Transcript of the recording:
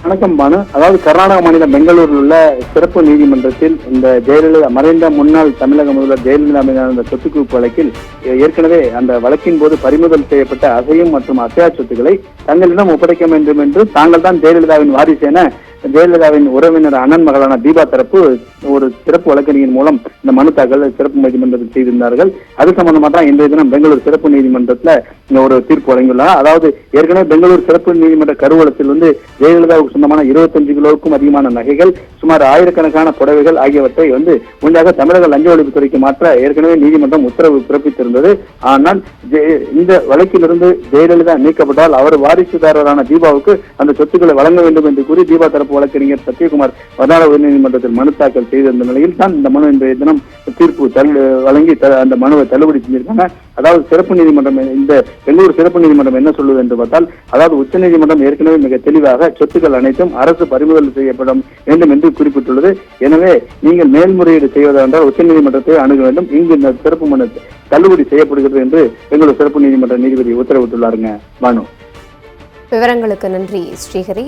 வணக்கம் பானு. அதாவது கர்நாடக மாநிலம் பெங்களூரில் உள்ள சிறப்பு நீதிமன்றத்தில் இந்த ஜெயலலிதா மறைந்த முன்னாள் தமிழக முதல்வர் ஜெயலலிதா மீதான இந்த சொத்து குவிப்பு வழக்கில் ஏற்கனவே அந்த வழக்கின் போது பறிமுதல் செய்யப்பட்ட அசையும் மற்றும் அசையா சொத்துக்களை தங்களிடம் ஒப்படைக்க வேண்டும் என்று தாங்கள் தான் ஜெயலலிதாவின் வாரிசு என ஜெயலலிதாவின் உறவினர் அண்ணன் மகளான தீபா தரப்பு ஒரு சிறப்பு வழக்கறிஞர் மூலம் இந்த மனு தாக்கல் சிறப்பு நீதிமன்றத்தில் செய்திருந்தார்கள். அது சம்பந்தமா தான் இன்றைய தினம் பெங்களூர் சிறப்பு நீதிமன்றத்தில் ஒரு தீர்ப்பு வழங்கியுள்ளார். அதாவது ஏற்கனவே பெங்களூர் சிறப்பு நீதிமன்ற கருவூலத்தில் ஜெயலலிதாவுக்கு சொந்தமான 25 கிலோவுக்கும் அதிகமான நகைகள், சுமார் ஆயிரக்கணக்கான புடவைகள் ஆகியவற்றை முன்னதாக தமிழக லஞ்ச ஒழிப்புத்துறைக்கு மாற்ற ஏற்கனவே நீதிமன்றம் உத்தரவு பிறப்பித்திருந்தது. ஆனால் இந்த வழக்கிலிருந்து ஜெயலலிதா நீக்கப்பட்டால் அவர் வாரிசுதாரரான தீபாவுக்கு அந்த சொத்துக்களை வழங்க வேண்டும் என்று கூறி தீபா தரப்பு வழக்கறிஞர் சத்யகுமார் வர்ணால உயர்நீதிமன்றத்தில் மனு தாக்கல் செய்திருந்த நிலையில் தான் இந்த மனு இன்றைய தினம் தீர்ப்பு வழங்கி அந்த மனுவை தள்ளுபடி செஞ்சிருக்காங்க. அதாவது சிறப்பு நீதிமன்றம், இந்த பெங்களூர் சிறப்பு நீதிமன்றம் என்ன சொல்லுவது என்று பார்த்தால், அதாவது உச்ச நீதிமன்றம் ஏற்கனவே மிக தெளிவாக சொத்துக்கள் அனைத்தும் அரசு பறிமுதல் செய்யப்பட வேண்டும் என்று குறிப்பிட்டுள்ளது. எனவே நீங்கள் மேல்முறையீடு செய்வதென்றால் உச்ச நீதிமன்றத்தை அணுக வேண்டும். இங்கு இந்த சிறப்பு மனு தள்ளுபடி செய்யப்படுகிறது என்று பெங்களூர் சிறப்பு நீதிமன்ற நீதிபதி உத்தரவிட்டுள்ளாருங்க. பானு. விவரங்களுக்கு நன்றி ஸ்ரீஹரி.